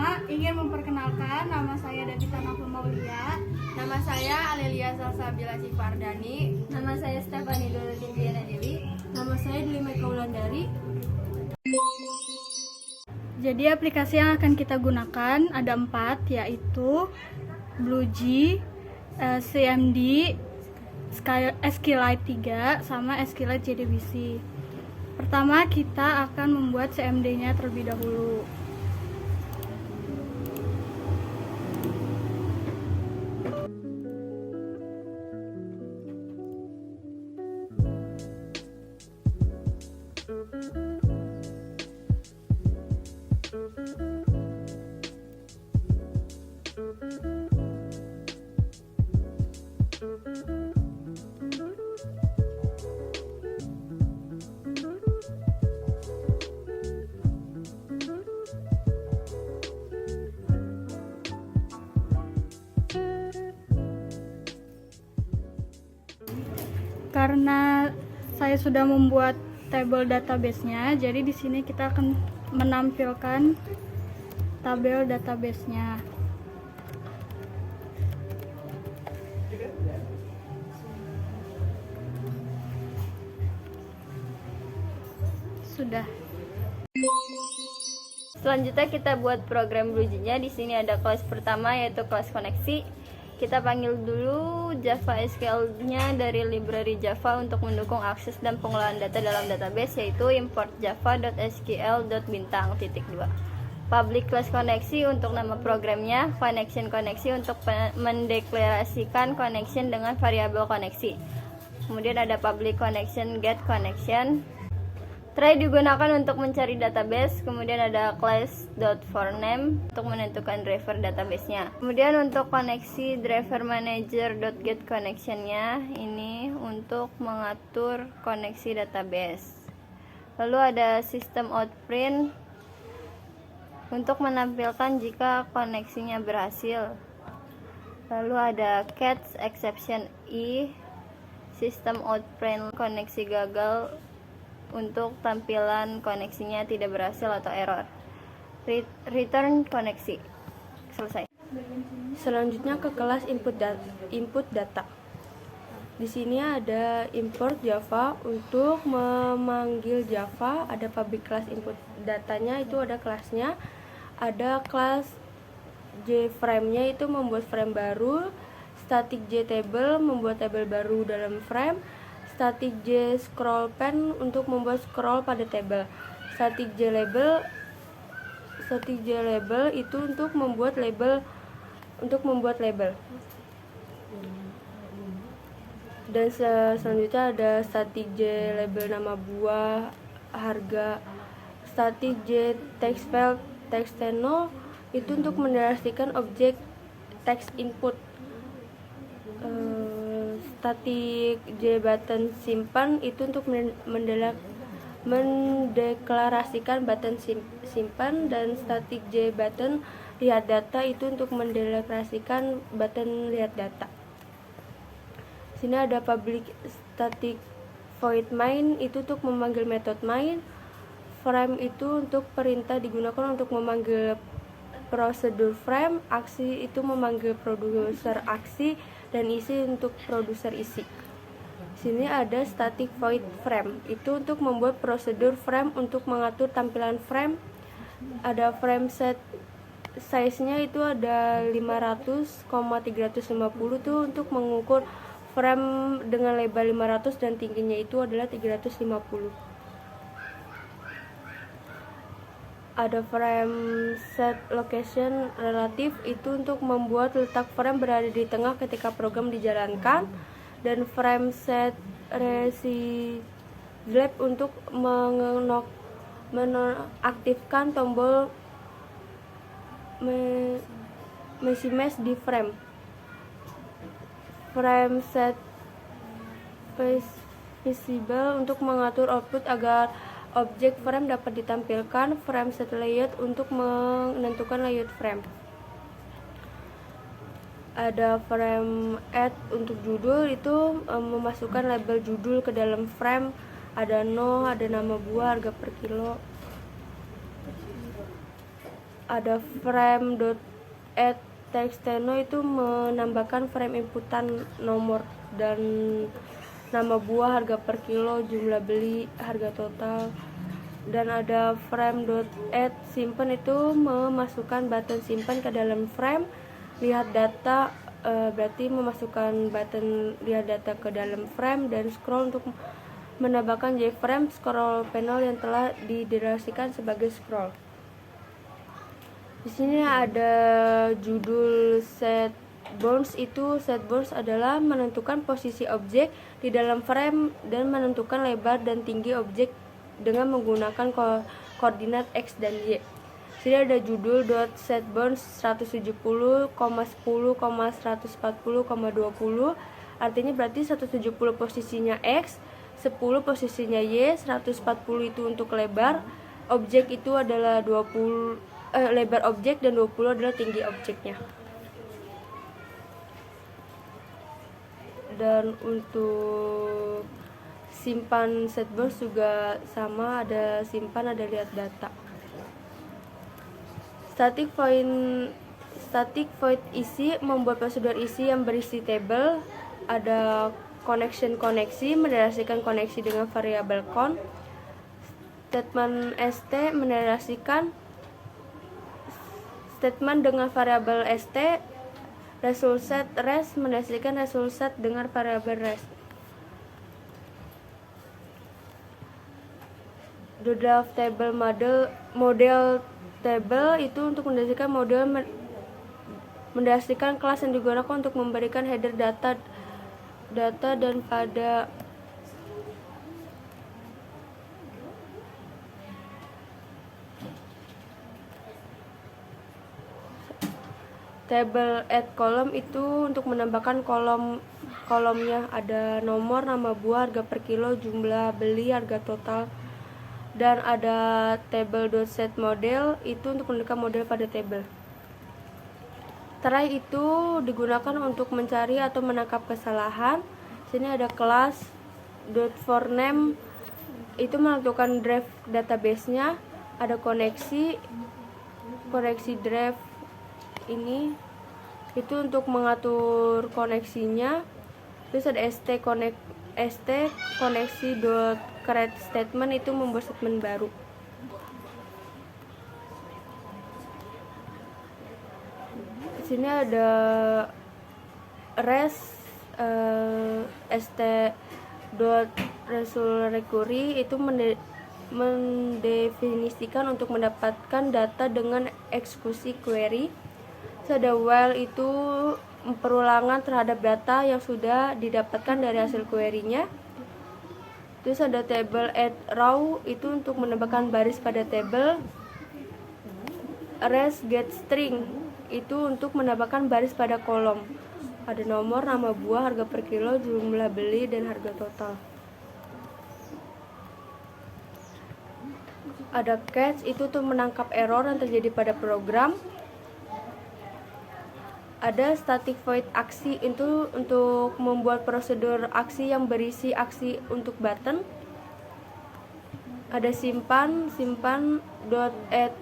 Pertama-tama ingin memperkenalkan, nama saya Davita Naful Maulia. Nama saya Alelia Salsabila Sifardani. Nama saya Stefani Dorotin Diana Dewi. Nama saya Deli Meka Wulandari. Jadi aplikasi yang akan kita gunakan ada 4, yaitu BlueG, CMD, SQLite 3, sama SQLite JDBC. Pertama kita akan membuat CMD-nya terlebih dahulu. Karena saya sudah membuat tabel database-nya, jadi di sini kita akan menampilkan tabel database-nya. Sudah. Selanjutnya kita buat program BlueG-nya. Di sini ada kelas pertama yaitu kelas koneksi. Kita panggil dulu Java SQL-nya dari library Java untuk mendukung akses dan pengelolaan data dalam database, yaitu import java.sql.bintang.2. Public class koneksi untuk nama programnya, connection koneksi untuk mendeklarasikan connection dengan variabel koneksi. Kemudian ada public connection get connection. Try digunakan untuk mencari database. Kemudian ada class.forName untuk menentukan driver database-nya. Kemudian untuk koneksi driver manager.get connection-nya ini untuk mengatur koneksi database. Lalu ada system out print untuk menampilkan jika koneksinya berhasil. Lalu ada catch exception system out print koneksi gagal untuk tampilan koneksinya tidak berhasil atau error. Return koneksi. Selesai. Selanjutnya ke kelas input data. Di sini ada import Java untuk memanggil Java, ada public class input datanya, itu ada kelasnya. Ada kelas JFrame-nya itu membuat frame baru, static JTable membuat table baru dalam frame, static JScrollPen untuk membuat scroll pada table, static JLabel itu untuk membuat label dan selanjutnya ada static JLabel nama buah, harga, static JTextFile texteno itu untuk mendeklarasikan objek text input. Static JButton simpan itu untuk mendeklarasikan button simpan, dan static JButton lihat data itu untuk mendeklarasikan button lihat data. Sini ada public static void main itu untuk memanggil metode main. Frame itu untuk perintah digunakan untuk memanggil prosedur frame. Aksi itu memanggil produser aksi, dan isi untuk produser isi. Sini ada static void frame itu untuk membuat prosedur frame untuk mengatur tampilan frame. Ada frame set size-nya itu ada 500,350 tuh untuk mengukur frame dengan lebar 500 dan tingginya itu adalah 350. Ada frame set location relatif itu untuk membuat letak frame berada di tengah ketika program dijalankan, dan frame set receive untuk menonaktifkan tombol mesimes di frame. Frame set visible untuk mengatur output agar objek frame dapat ditampilkan. Frame set layout untuk menentukan layout frame. Ada frame add untuk judul, itu memasukkan label judul ke dalam frame. Ada no, ada nama buah, harga per kilo. ada frame.add texteno itu menambahkan frame inputan nomor dan nama buah, harga per kilo, jumlah beli, harga total. Dan ada frame.add simpan itu memasukkan button simpan ke dalam frame lihat data, berarti memasukkan button lihat data ke dalam frame, dan scroll untuk menambahkan JFrame scroll panel yang telah dideklarasikan sebagai scroll. Di sini ada judul set bounds. Set bounds adalah menentukan posisi objek di dalam frame dan menentukan lebar dan tinggi objek dengan menggunakan koordinat X dan Y. Sini ada judul .setBounds 170,10,140,20, artinya berarti 170 posisinya X, 10 posisinya Y, 140 itu untuk lebar objek itu adalah 20 lebar objek, dan 20 adalah tinggi objeknya. Dan untuk simpan setBounds juga sama, ada simpan, ada lihat data. Static void isi membuat prosedur isi yang berisi table. Ada connection koneksi mendeklarasikan koneksi dengan variabel con. Statement st mendeklarasikan statement dengan variabel st. Result set res mendeklarasikan result set dengan variabel res. The draft table model table itu untuk mendasarkan model mendasarkan kelas yang digunakan untuk memberikan header data dan pada table add column itu untuk menambahkan kolomnya, ada nomor, nama buah, harga per kilo, jumlah beli, harga total. Dan ada table.setModel itu untuk menentukan model pada table. Try itu digunakan untuk mencari atau menangkap kesalahan. Sini ada kelas .forName itu menentukan drive database-nya. Ada koneksi drive ini itu untuk mengatur koneksinya. Terus ada st koneksi create statement itu membuat statement baru. Di sini ada res st dot result recurry itu mendefinisikan untuk mendapatkan data dengan eksekusi query. Terus ada while itu perulangan terhadap data yang sudah didapatkan dari hasil query-nya. Terus ada table add row itu untuk menambahkan baris pada table. Res get string itu untuk menambahkan baris pada kolom. Ada nomor, nama buah, harga per kilo, jumlah beli, dan harga total. Ada catch itu untuk menangkap error yang terjadi pada program. Ada static void aksi itu untuk membuat prosedur aksi yang berisi aksi untuk button. Ada simpan .add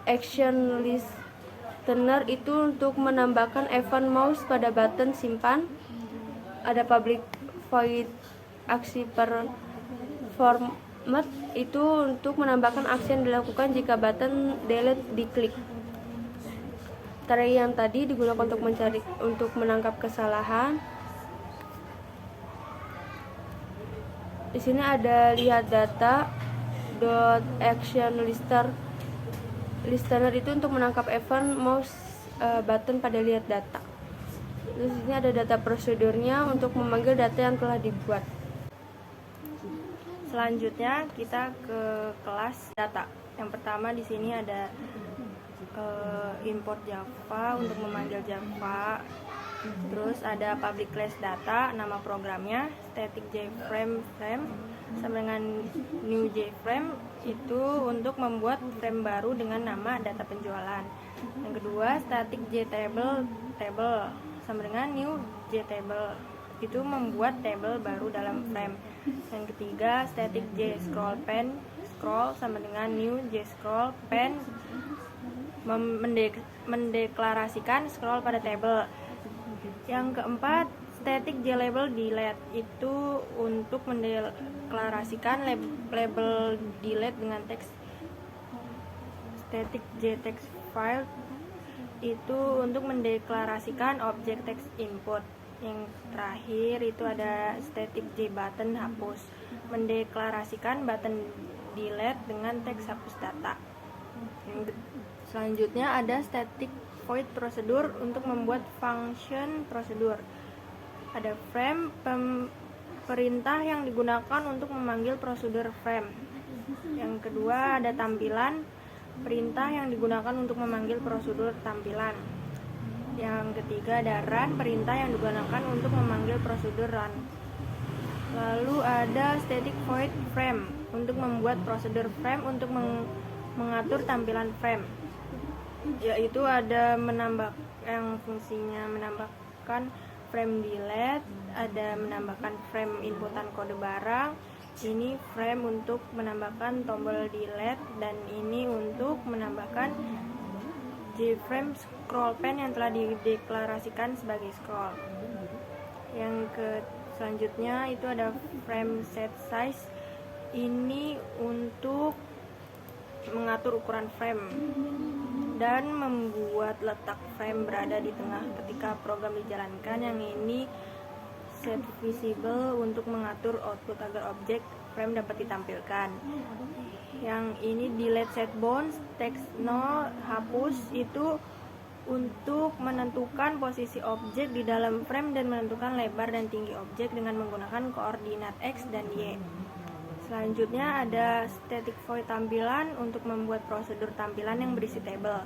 action listener itu untuk menambahkan event mouse pada button simpan. Ada public void aksi performat itu untuk menambahkan aksi yang dilakukan jika button delete diklik. Try yang tadi digunakan untuk menangkap kesalahan. Di sini ada lihat data .action listener itu untuk menangkap event mouse button pada lihat data. Terus di sini ada data prosedurnya untuk memanggil data yang telah dibuat. Selanjutnya kita ke kelas data. Yang pertama di sini ada import Java untuk memanggil Java. Terus ada public class data, nama programnya, static JFrame sama dengan new JFrame itu untuk membuat frame baru dengan nama data penjualan. Yang kedua static JTable sama dengan new JTable itu membuat table baru dalam frame. Yang ketiga static JScrollPen scroll sama dengan new JScrollPen mendeklarasikan scroll pada table. Yang keempat, static J-label delete, itu untuk mendeklarasikan label delete dengan teks. Static J-text file itu untuk mendeklarasikan objek teks input. Yang terakhir itu ada static J-button hapus, mendeklarasikan button delete dengan teks hapus data. Selanjutnya ada static void prosedur untuk membuat function prosedur. Ada frame, perintah yang digunakan untuk memanggil prosedur frame. Yang kedua ada tampilan, perintah yang digunakan untuk memanggil prosedur tampilan. Yang ketiga ada run, perintah yang digunakan untuk memanggil prosedur run. Lalu ada static void frame untuk membuat prosedur frame untuk mengatur tampilan frame, yaitu ada yang fungsinya menambahkan frame delete, ada menambahkan frame inputan kode barang, ini frame untuk menambahkan tombol delete, dan ini untuk menambahkan JFrame scroll pen yang telah dideklarasikan sebagai scroll. Selanjutnya itu ada frame set size, ini untuk mengatur ukuran frame dan membuat letak frame berada di tengah ketika program dijalankan. Yang ini set visible untuk mengatur output agar objek frame dapat ditampilkan. Yang ini delete set bounds, text no hapus, itu untuk menentukan posisi objek di dalam frame dan menentukan lebar dan tinggi objek dengan menggunakan koordinat X dan Y. Selanjutnya ada static void tampilan untuk membuat prosedur tampilan yang berisi table.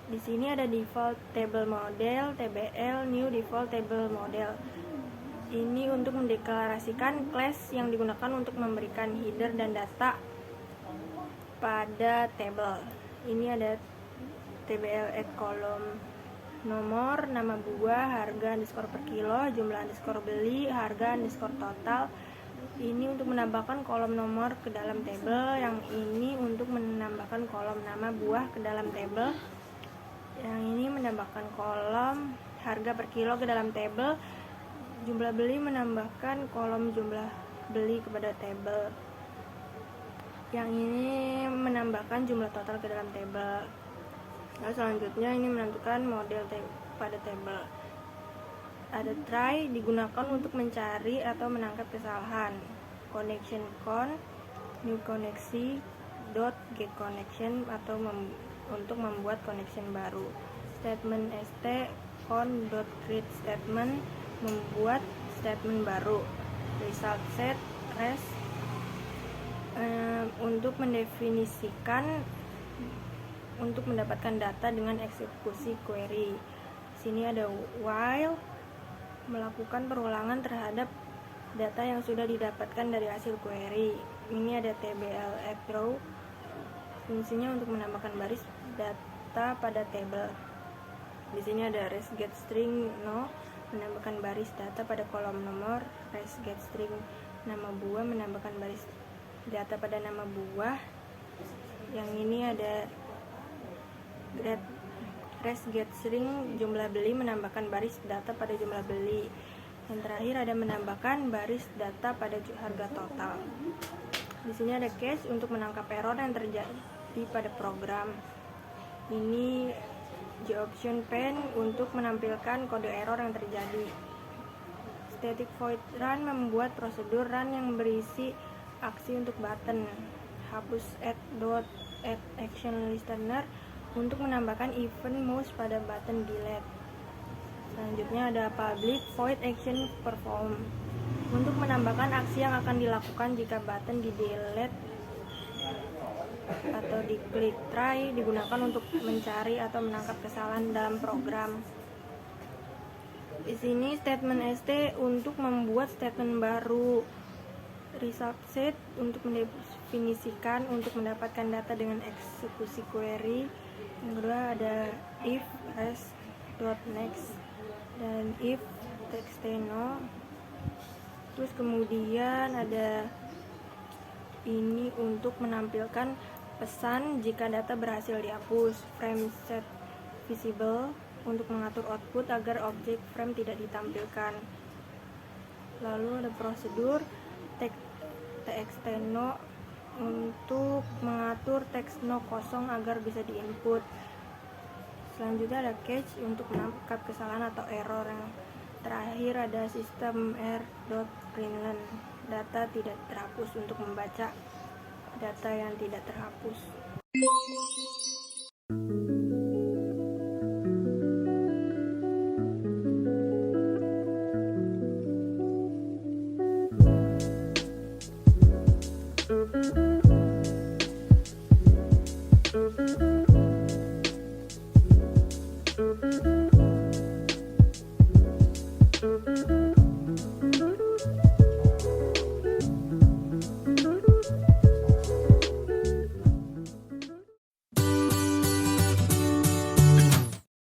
Di sini ada default table model, TBL, new default table model. Ini untuk mendeklarasikan class yang digunakan untuk memberikan header dan data pada table. Ini ada TBL add kolom nomor, nama buah, harga underscore per kilo, jumlah underscore beli, harga underscore total. Ini untuk menambahkan kolom nomor ke dalam table. Yang ini untuk menambahkan kolom nama buah ke dalam table. Yang ini menambahkan kolom harga per kilo ke dalam table. Jumlah beli menambahkan kolom jumlah beli kepada table. Yang ini menambahkan jumlah total ke dalam table. Nah, selanjutnya ini menentukan model pada table. Ada try, digunakan untuk mencari atau menangkap kesalahan. Connection con, new koneksi, dot get connection, atau untuk membuat connection baru. Statement st con dot create statement, membuat statement baru. Result set res, untuk mendefinisikan untuk mendapatkan data dengan eksekusi query. Sini ada while, melakukan perulangan terhadap data yang sudah didapatkan dari hasil query. Ini ada TBL add row, fungsinya untuk menambahkan baris data pada table. Di sini ada res get string no, menambahkan baris data pada kolom nomor. Res get string nama buah, menambahkan baris data pada nama buah. Yang ini ada res get string jumlah beli, menambahkan baris data pada jumlah beli. Yang terakhir ada menambahkan baris data pada harga total. Di sini ada cache untuk menangkap error yang terjadi pada program. Ini JOption pen untuk menampilkan kode error yang terjadi. Static void run membuat prosedur run yang berisi aksi untuk button. Hapus add action listener untuk menambahkan event mouse pada button delete. Selanjutnya ada public void action perform untuk menambahkan aksi yang akan dilakukan jika button di delete atau diklik. Try digunakan untuk mencari atau menangkap kesalahan dalam program. Di sini statement st untuk membuat statement baru. Result set untuk mendefinisikan untuk mendapatkan data dengan eksekusi query. Yang kedua ada if res.next dan if text no. Terus kemudian ada ini untuk menampilkan pesan jika data berhasil dihapus. Frame set visible untuk mengatur output agar objek frame tidak ditampilkan. Lalu ada prosedur txtno untuk mengatur teks no kosong agar bisa diinput. Selanjutnya ada catch untuk menangkap kesalahan atau error. Yang terakhir ada sistem r.println, data tidak terhapus, untuk membaca data yang tidak terhapus.